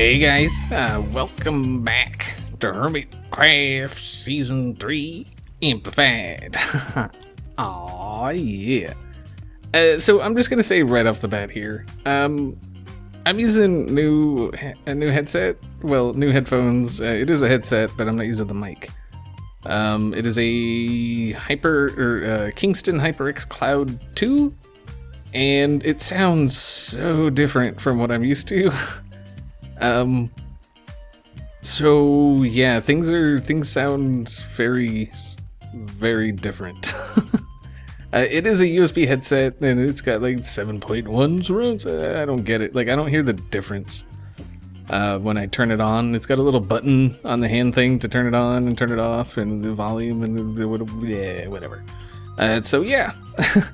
Hey guys, welcome back to HermitCraft Season 3 Amplified. Aw, yeah. So I'm just gonna say right off the bat here, I'm using a new headset, well, new headphones. It is a headset, but I'm not using the mic. It is a Kingston HyperX Cloud 2, and it sounds so different from what I'm used to. So yeah, things sound very, very different. It is a USB headset, and it's got like 7.1 surround. I don't get it. Like, I don't hear the difference when I turn it on. It's got a little button on the hand thing to turn it on and turn it off, and the volume and whatever. So yeah,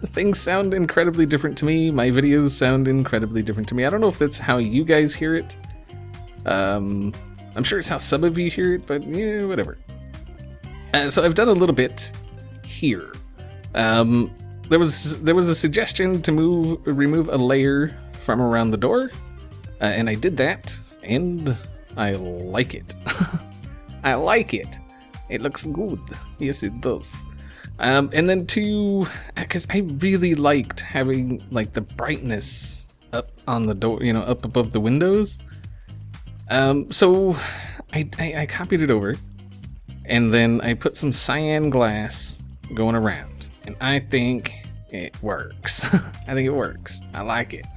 things sound incredibly different to me. My videos sound incredibly different to me. I don't know if that's how you guys hear it. I'm sure it's how some of you hear it, but yeah, whatever. So I've done a little bit here. There was a suggestion to remove a layer from around the door, and I did that, and I like it. I like it. It looks good. Yes, it does. And then because I really liked having like the brightness up on the door, up above the windows. So I copied it over, and then I put some cyan glass going around, and I think it works. I think it works. I like it.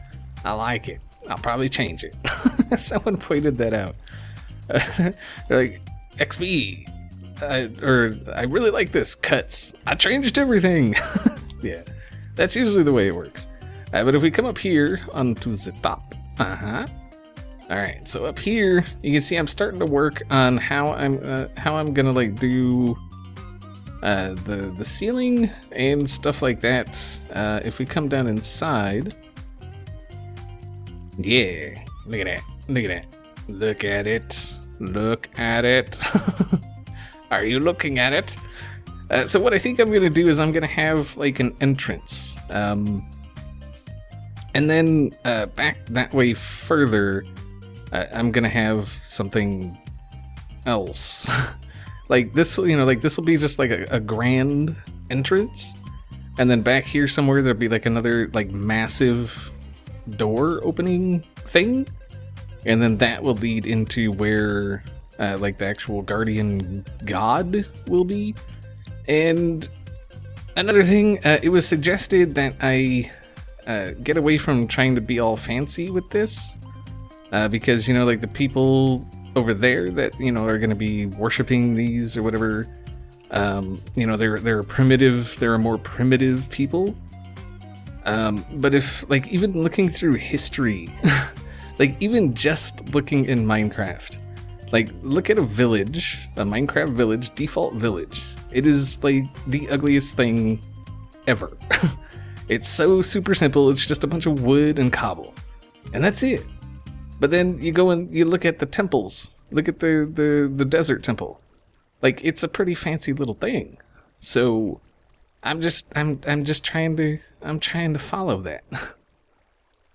I'll probably change it. Someone pointed that out. They're like, XB, I really like this, cuts. I changed everything. Yeah, that's usually the way it works. But if we come up here onto the top, Alright, so up here, you can see I'm starting to work on how I'm gonna like do the ceiling and stuff like that. If we come down inside, yeah, look at that, look at it. Are you looking at it? So what I think I'm gonna do is I'm gonna have like an entrance, and then back that way further. I'm gonna have something else. Like this, this will be just like a grand entrance, and then back here somewhere there'll be like another like massive door opening thing, and then that will lead into where like the actual guardian god will be. And another thing, it was suggested that I get away from trying to be all fancy with this. Because, like the people over there that, are going to be worshiping these or whatever, they're primitive, they're a more primitive people. But if, like, even looking through history, like even just looking in Minecraft, like look at a Minecraft village, default village. It is like the ugliest thing ever. It's so super simple. It's just a bunch of wood and cobble, and that's it. But then you go and you look at the temples. Look at the desert temple. Like, it's a pretty fancy little thing. So I'm trying to follow that.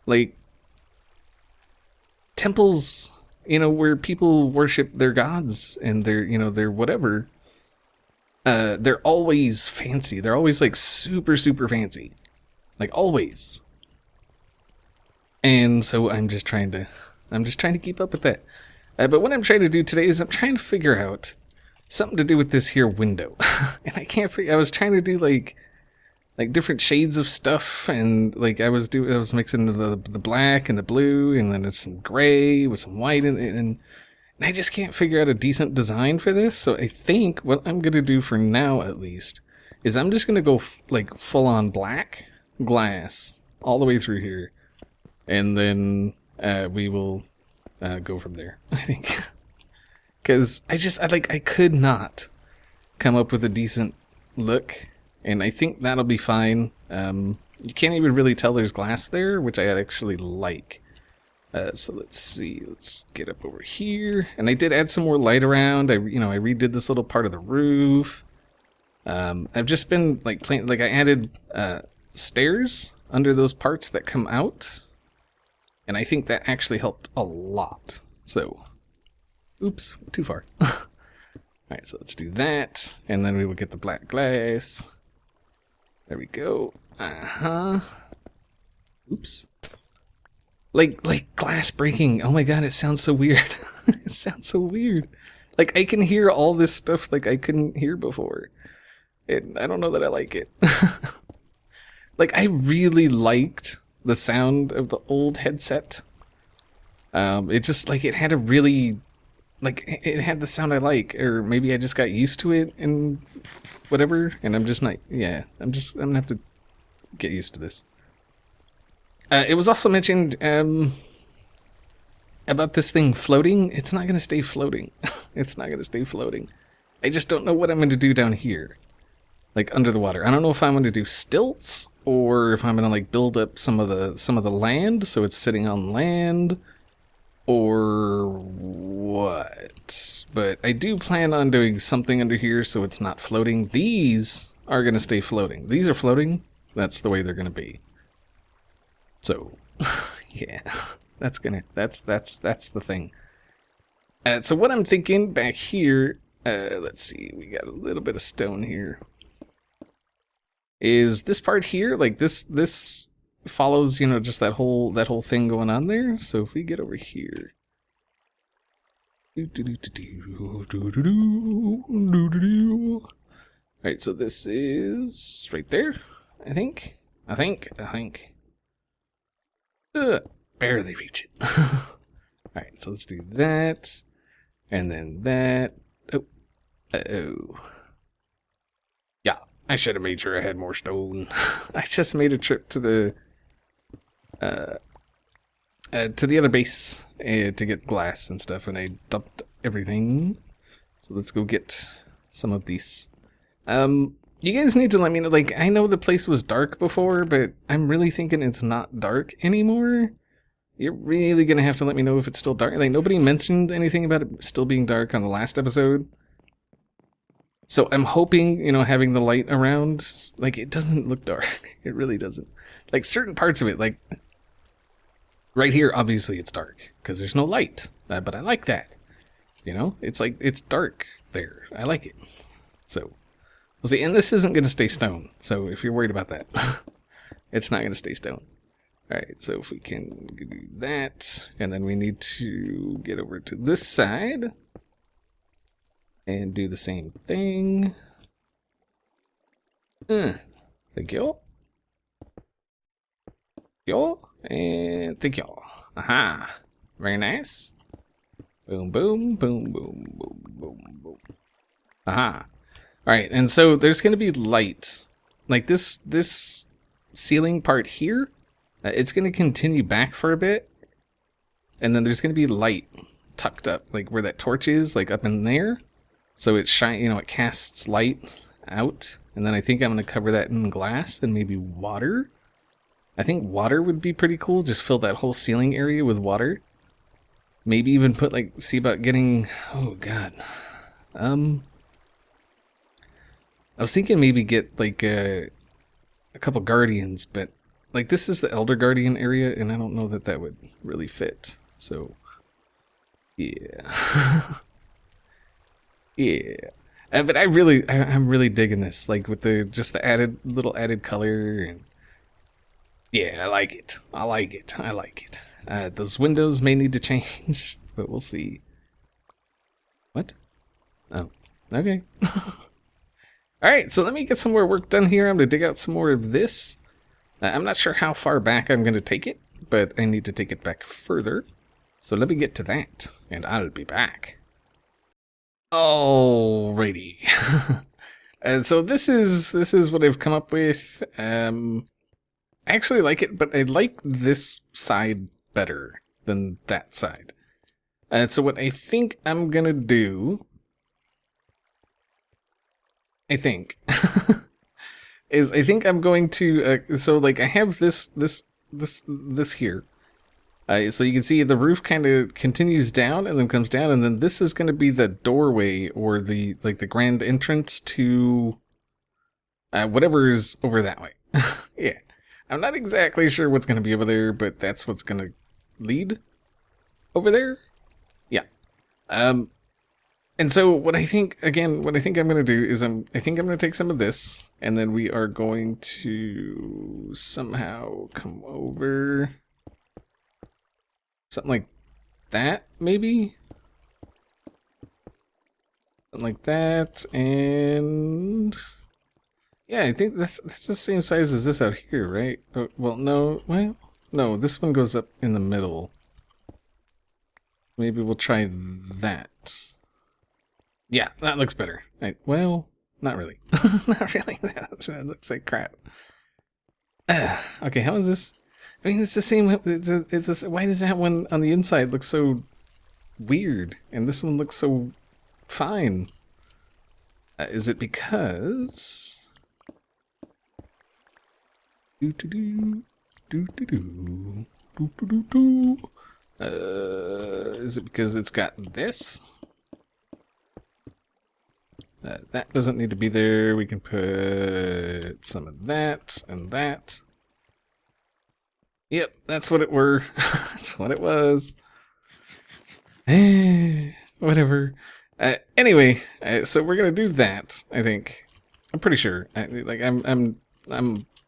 Like, temples, where people worship their gods and their whatever. They're always fancy. They're always like super, super fancy. Like, always. And so I'm just trying to keep up with that. But what I'm trying to do today is I'm trying to figure out something to do with this here window. And I can't figure. I was trying to do like different shades of stuff, and like I was mixing the black and the blue, and then it's some gray with some white, and I just can't figure out a decent design for this. So I think what I'm gonna do for now, at least, is I'm just gonna go like full on black glass all the way through here, and then we will go from there, I think. Because I could not come up with a decent look, and I think that'll be fine. You can't even really tell there's glass there, which I actually like. So let's see, let's get up over here. And I did add some more light around. I redid this little part of the roof. I've just been like I added stairs under those parts that come out. And I think that actually helped a lot. So, oops, too far. Alright, so let's do that. And then we will get the black glass. There we go. Oops. Like glass breaking. Oh my god, it sounds so weird. It sounds so weird. Like, I can hear all this stuff like I couldn't hear before. And I don't know that I like it. Like, I really liked the sound of the old headset. It just, like, it had a really, like, it had the sound I like. Or maybe I just got used to it and whatever. And I'm just not, yeah, I'm gonna have to get used to this. It was also mentioned, about this thing floating. It's not gonna stay floating. It's not gonna stay floating. I just don't know what I'm gonna do down here. Like under the water. I don't know if I'm going to do stilts or if I'm going to like build up some of the land so it's sitting on land or what. But I do plan on doing something under here so it's not floating. These are going to stay floating. These are floating. That's the way they're going to be. So, yeah. That's the thing. So what I'm thinking back here, let's see. We got a little bit of stone here. Is this part here, like this follows, you know, just that whole thing going on there. So if we get over here, right, so this is right there, I think, barely reach it. All right, so let's do that, and then that. Oh. I should have made sure I had more stone. I just made a trip to the other base to get glass and stuff, and I dumped everything. So let's go get some of these. You guys need to let me know. Like, I know the place was dark before, but I'm really thinking it's not dark anymore. You're really gonna have to let me know if it's still dark. Like, nobody mentioned anything about it still being dark on the last episode. So I'm hoping, you know, having the light around, like, it doesn't look dark. It really doesn't. Like, certain parts of it, like, right here, obviously it's dark, because there's no light. But I like that. You know? It's like, it's dark there. I like it. So, we'll see. And this isn't going to stay stone, so if you're worried about that, it's not going to stay stone. Alright, so if we can do that, and then we need to get over to this side. And do the same thing. Thank you. And thank you. Aha. Very nice. Boom, boom, boom, boom, boom, boom, boom. Aha. Alright, and so there's going to be light. Like this ceiling part here, it's going to continue back for a bit. And then there's going to be light tucked up, like where that torch is, like up in there. So it it casts light out, and then I think I'm going to cover that in glass and maybe water. I think water would be pretty cool, just fill that whole ceiling area with water. Maybe even put, like, see about getting, oh god. I was thinking maybe get, like, a couple guardians, but, like, this is the Elder Guardian area, and I don't know that that would really fit, so, yeah. Yeah, but I'm really digging this, like with the little added color, and yeah, I like it. I like it. Those windows may need to change, but we'll see. What? Oh, okay. All right, so let me get some more work done here. I'm gonna dig out some more of this. I'm not sure how far back I'm gonna take it, but I need to take it back further. So let me get to that, and I'll be back. Alrighty. And so this is what I've come up with. I actually like it, but I like this side better than that side. And so what I think I'm gonna do, is I think I'm going to so like I have this here. So you can see the roof kind of continues down and then comes down, and then this is going to be the doorway or the grand entrance to whatever is over that way. Yeah, I'm not exactly sure what's going to be over there, but that's what's going to lead over there. And so what I think I'm going to do is I think I'm going to take some of this, and then we are going to somehow come over something like that, maybe? Something like that, and yeah, I think that's the same size as this out here, right? Oh, well, no, this one goes up in the middle. Maybe we'll try that. Yeah, that looks better. Well, not really. Not really. That looks like crap. Okay, how is this? I mean, it's the same. Why does that one on the inside look so weird, and this one looks so fine? Is it because? Is it because it's got this? That doesn't need to be there. We can put some of that and that. Yep, that's what it were. That's what it was. Whatever. Anyway, so we're gonna do that. I think. I'm pretty sure. I'm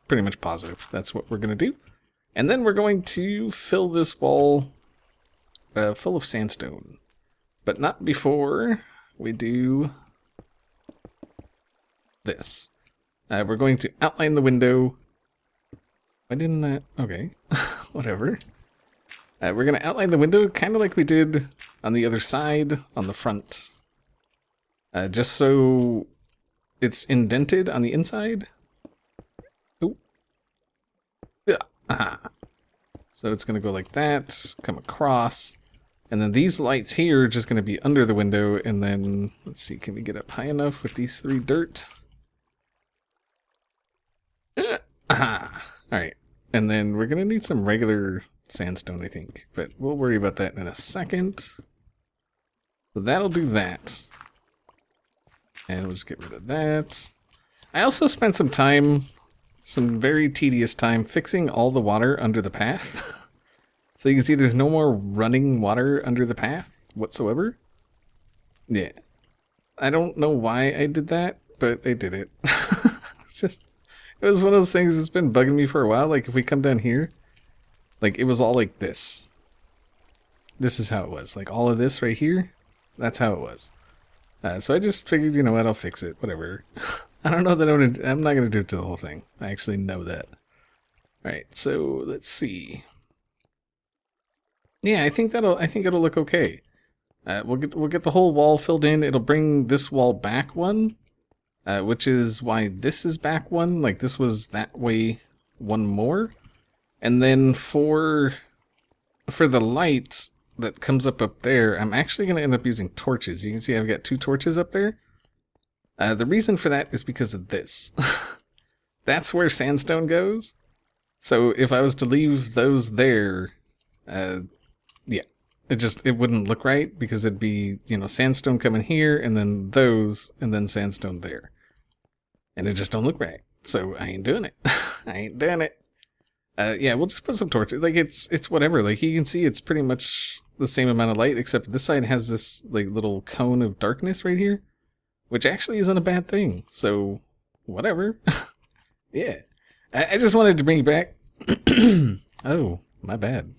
pretty much positive that's what we're gonna do. And then we're going to fill this wall full of sandstone, but not before we do this. We're going to outline the window. Why didn't that? Okay, whatever. We're going to outline the window kind of like we did on the other side, on the front. Just so it's indented on the inside. Oh. Yeah. Aha. So it's going to go like that, come across. And then these lights here are just going to be under the window. And then, let's see, can we get up high enough with these 3 dirt? Aha. Alright. And then we're going to need some regular sandstone, I think. But we'll worry about that in a second. So that'll do that. And we'll just get rid of that. I also spent some time, some very tedious time, fixing all the water under the path. So you can see there's no more running water under the path whatsoever. Yeah. I don't know why I did that, but I did it. It's just, it was one of those things that's been bugging me for a while. Like if we come down here, like it was all like this. This is how it was. Like all of this right here, that's how it was. So I just figured, you know what, I'll fix it. Whatever. I don't know that I'm not going to do it to the whole thing. I actually know that. Alright, so let's see. Yeah, I think it'll look okay. We'll get the whole wall filled in. It'll bring this wall back one, which is why this is back one. Like this was that way one more, and then for the lights that comes up there, I'm actually going to end up using torches. You can see I've got 2 torches up there. The reason for that is because of this. That's where sandstone goes. So if I was to leave those there, yeah, it wouldn't look right because it'd be, you know, sandstone coming here and then those and then sandstone there. And it just don't look right. So I ain't doing it. I ain't doing it. Yeah, we'll just put some torches. Like it's whatever. Like you can see it's pretty much the same amount of light, except this side has this like little cone of darkness right here, which actually isn't a bad thing. So whatever. Yeah. I just wanted to bring you back. Oh, my bad.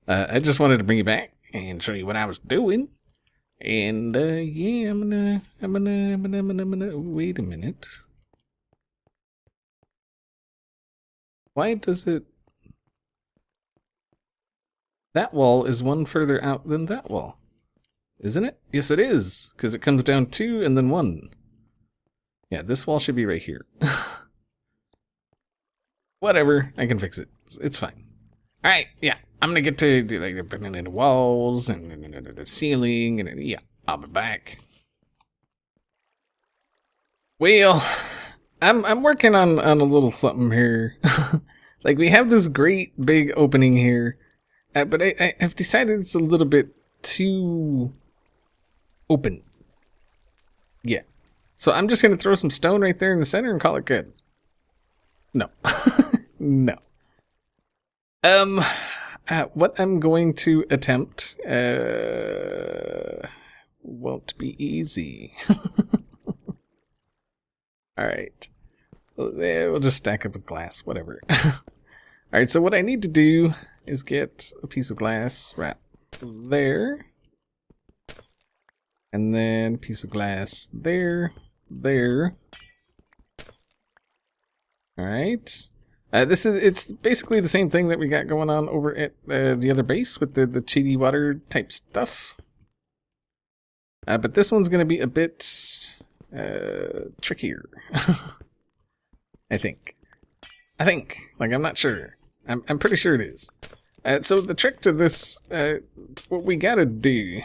I just wanted to bring you back and show you what I was doing. And yeah, I'm gonna wait a minute. Why does it? That wall is one further out than that wall, isn't it? Yes, it is, because it comes down 2 and then 1. Yeah, this wall should be right here. Whatever, I can fix it. It's fine. All right, yeah, I'm gonna get to like putting in the walls and the ceiling, and yeah, I'll be back. Well, I'm working on a little something here. Like we have this great big opening here, but I've decided it's a little bit too open. Yeah, so I'm just gonna throw some stone right there in the center and call it good. No, no. What I'm going to attempt, won't be easy. Alright. We'll just stack up with glass, whatever. Alright, so what I need to do is get a piece of glass right there. And then a piece of glass there, there. Alright. It's basically the same thing that we got going on over at the other base with the cheaty water type stuff. But this one's going to be a bit trickier. I think. Like, I'm not sure. I'm pretty sure it is. So the trick to this, what we gotta do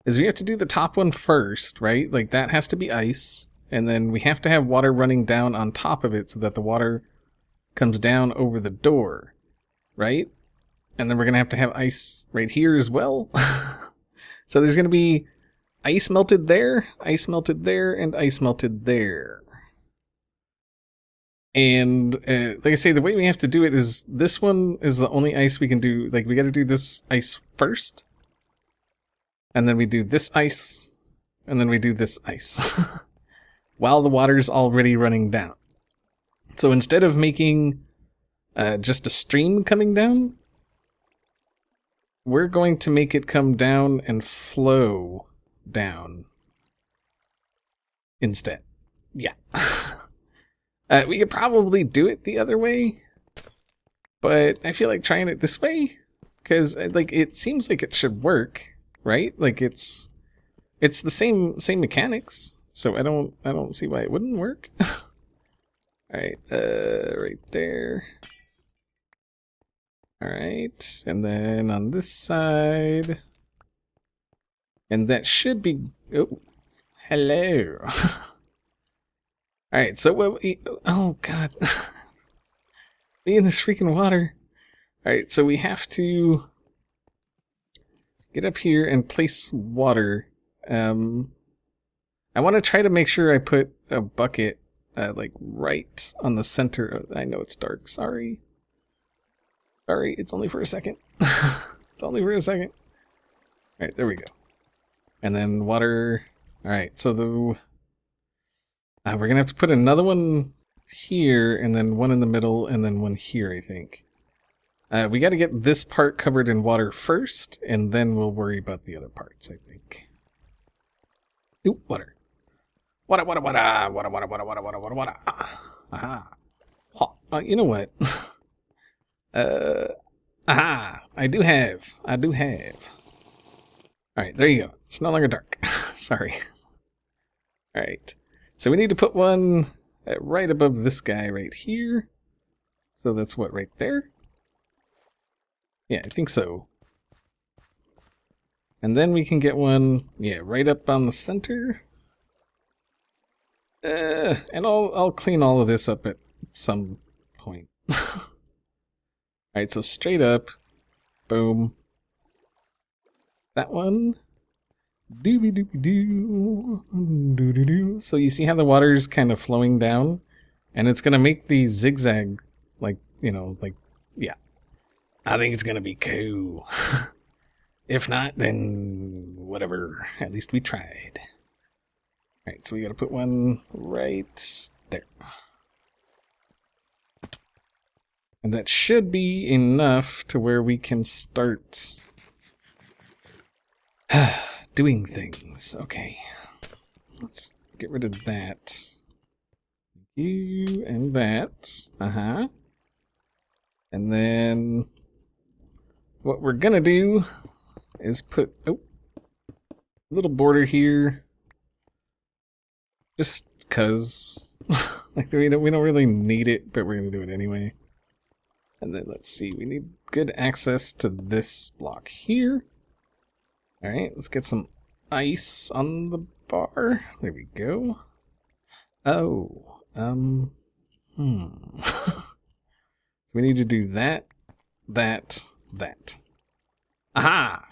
is we have to do the top one first, right? Like, that has to be ice. And then we have to have water running down on top of it so that the water comes down over the door, right? And then we're going to have ice right here as well. So there's going to be ice melted there, and ice melted there. And like I say, the way we have to do it is this one is the only ice we can do. Like, we got to do this ice first. And then we do this ice. And then we do this ice. While the water's already running down. So instead of making just a stream coming down, we're going to make it come down and flow down instead. Yeah. We could probably do it the other way, but I feel like trying it this way, because like it seems like it should work, right? Like it's the same mechanics. So I don't see why it wouldn't work. Alright, right there. Alright, and then on this side. And that should be... Oh, hello. Alright, so what we... Oh, God. Be in this freaking water. Alright, so we have to get up here and place water. I want to try to make sure I put a bucket, like, right on the center of... I know it's dark, sorry. Sorry, it's only for a second. It's only for a second. Alright, there we go. And then water... Alright, so the... we're gonna have to put another one here, and then one in the middle, and then one here, I think. We gotta get this part covered in water first, and then we'll worry about the other parts, I think. Ooh, water. Water. Aha. You know what? Aha. I do have. Alright, there you go. It's no longer dark. Sorry. Alright. So we need to put one right above this guy right here. So that's what, right there? Yeah, I think so. And then we can get one, yeah, right up on the center. And I'll clean all of this up at some point. Alright, so straight up. Boom. That one. Doobie-doobie-doo. Doo-doo-doo. So you see how the water's kind of flowing down? And it's going to make these zigzag, like, you know, like, yeah. I think it's going to be cool. If not, then whatever. At least we tried. Alright, so we gotta put one right there. And that should be enough to where we can start doing things. Okay. Let's get rid of that. You and that. Uh-huh. And then what we're gonna do is put a little border here. Just cause like we don't really need it, but we're gonna do it anyway. And then let's see, we need good access to this block here. Alright, let's get some ice on the bar. There we go. Oh, So we need to do that. Aha!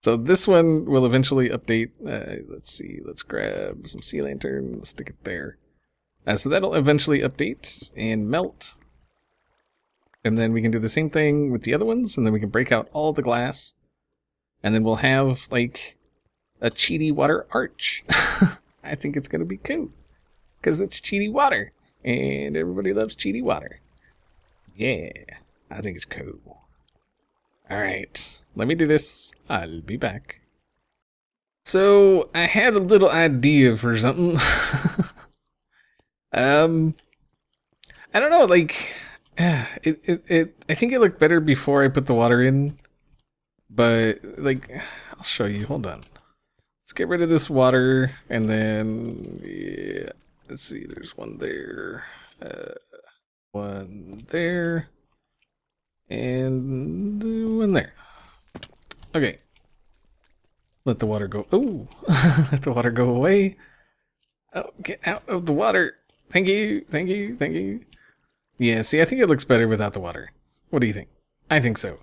So this one will eventually update. Let's see, let's grab some sea lantern, let's stick it there. So that'll eventually update and melt. And then we can do the same thing with the other ones, and then we can break out all the glass. And then we'll have like a cheaty water arch. I think it's going to be cool because it's cheaty water and everybody loves cheaty water. Yeah, I think it's cool. All right, let me do this. I'll be back. So I had a little idea for something. I don't know, like, I think it looked better before I put the water in, but like, I'll show you. Hold on. Let's get rid of this water, and then yeah, let's see. There's one there, one there, and one there. Okay. Let the water go. Oh, let the water go away. Oh, get out of the water. Thank you, thank you, thank you. Yeah, see, I think it looks better without the water. What do you think? I think so.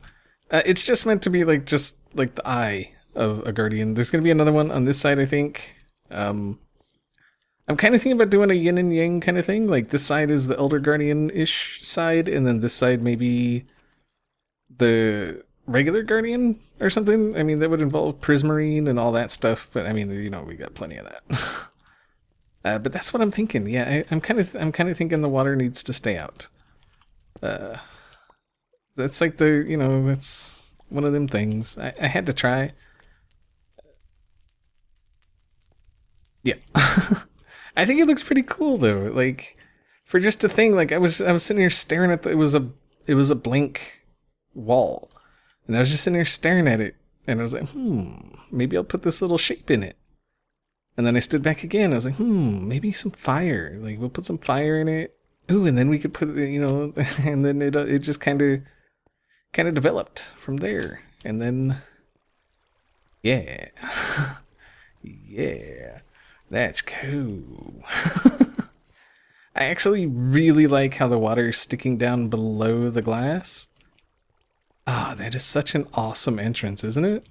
It's just meant to be like just like the eye of a guardian. There's going to be another one on this side, I think. I'm kind of thinking about doing a yin and yang kind of thing. Like this side is the Elder Guardian-ish side, and then this side maybe the regular Guardian or something. I mean, that would involve Prismarine and all that stuff, but I mean, you know, we got plenty of that. But that's what I'm thinking. Yeah, I'm kind of thinking the water needs to stay out. That's like the, you know, that's one of them things. I had to try. Yeah. I think it looks pretty cool though. Like for just a thing, like I was sitting here staring at it was a blank wall. And I was just sitting here staring at it and I was like, maybe I'll put this little shape in it. And then I stood back again. I was like, maybe some fire. Like we'll put some fire in it. Ooh, and then we could put, you know, and then it just kind of developed from there. And then, yeah, yeah, that's cool. I actually really like how the water is sticking down below the glass. Ah, that is such an awesome entrance, isn't it?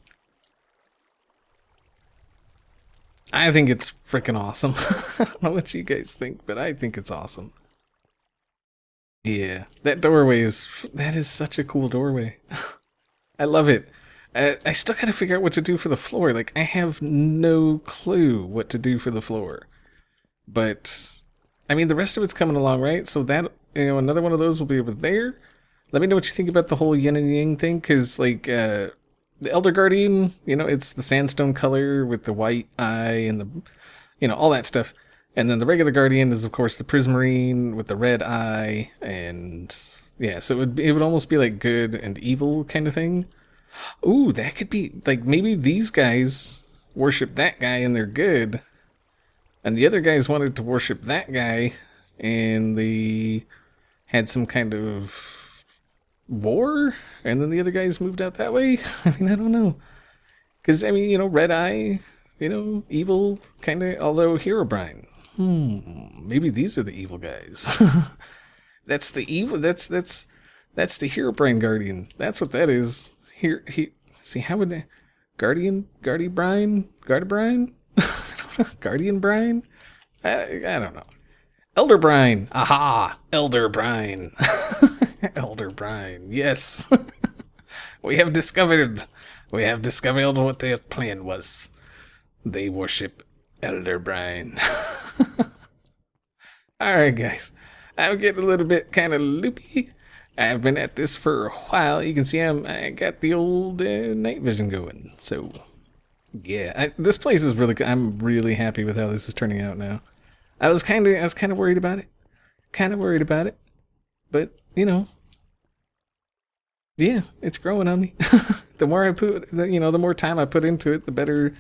I think it's freaking awesome. I don't know what you guys think, but I think it's awesome. Yeah, that doorway that is such a cool doorway. I love it. I still gotta figure out what to do for the floor. Like, I have no clue what to do for the floor. But, I mean, the rest of it's coming along, right? So that, you know, another one of those will be over there. Let me know what you think about the whole yin and yang thing, because, like, the Elder Guardian, you know, it's the sandstone color with the white eye and the, you know, all that stuff. And then the regular Guardian is, of course, the Prismarine with the red eye. And yeah, so it would almost be like good and evil kind of thing. Ooh, that could be like maybe these guys worship that guy and they're good. And the other guys wanted to worship that guy and they had some kind of war, and then the other guys moved out that way. I mean, I don't know, because I mean, you know, red eye, you know, evil kind of. Although Hermitbrine, maybe these are the evil guys. That's the evil. That's the Hermitbrine Guardian. That's what that is. Here, see how would Guardian Brine Guardian Brine? I don't know. Elderbrine. Aha! Elderbrine. Elderbrine. Yes. We have discovered what their plan was. They worship Elderbrine. Alright, guys. I'm getting a little bit kind of loopy. I've been at this for a while. You can see I got the old night vision going. So, yeah. This place is really good. I'm really happy with how this is turning out now. I was kind of worried about it. But, you know, yeah, it's growing on me. The more I put, the more time I put into it, the better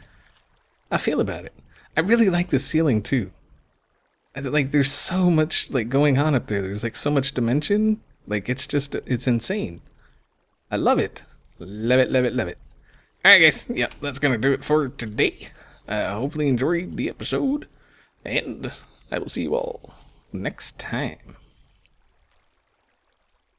I feel about it. I really like the ceiling too. Like, there's so much like going on up there. There's like so much dimension. Like, it's insane. I love it. Love it, love it, love it. All right, guys. Yep, that's gonna do it for today. Hopefully you enjoyed the episode, and I will see you all next time.